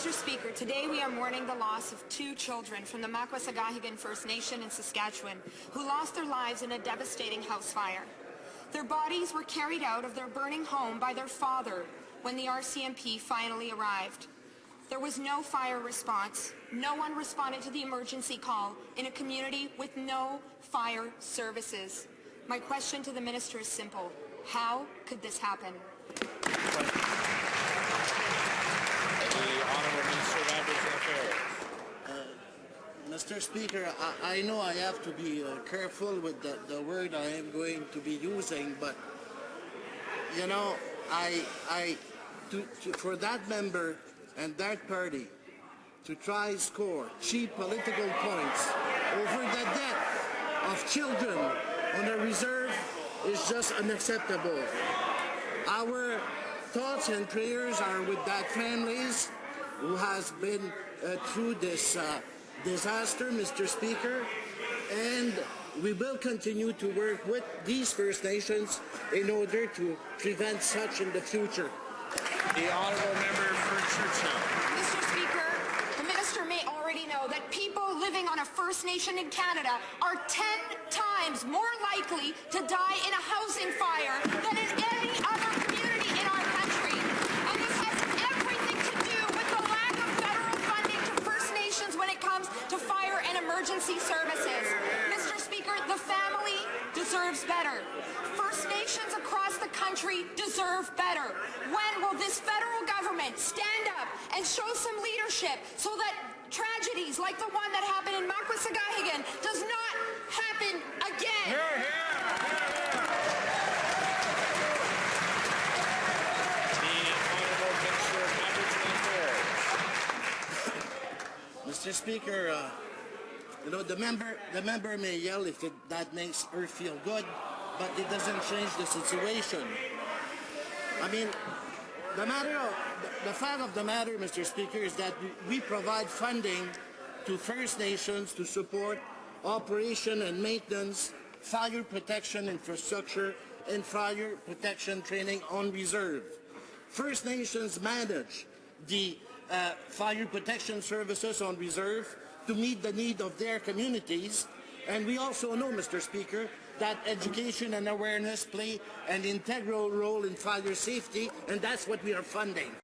Mr. Speaker, today we are mourning the loss of 2 children from the Makwa Sahgaiehcan First Nation in Saskatchewan who lost their lives in a devastating house fire. Their bodies were carried out of their burning home by their father when the RCMP finally arrived. There was no fire response. No one responded to the emergency call in a community with no fire services. My question to the Minister is simple. How could this happen? Mr. Speaker, I know I have to be careful with the word I am going to be using, but you know, for that member and that party to try score cheap political points over the death of children on a reserve is just unacceptable. Our thoughts and prayers are with that families who has been through this disaster, Mr. Speaker, and we will continue to work with these First Nations in order to prevent such in the future. The honourable member for Churchill. Mr. Speaker, the Minister may already know that people living on a First Nation in Canada are 10 times more likely to die in a housing fire than in any other community in our country. And this has everything to do with the lack of federal funding to First Nations when it comes to fire and emergency services. Mr. Speaker, the family deserves better. First Nations across the country deserve better. When will this federal government stand up and show some leadership so that tragedies like the one that happened in Makwa Sahgaiehcan does not happen again? Mr. Speaker, you know, the member may yell if that makes her feel good, but it doesn't change the situation. I mean, the fact of the matter, Mr. Speaker, is that we provide funding to First Nations to support operation and maintenance, fire protection infrastructure, and fire protection training on reserve. First Nations manage the fire protection services on reserve to meet the need of their communities. And we also know, Mr. Speaker, that education and awareness play an integral role in fire safety, and that's what we are funding.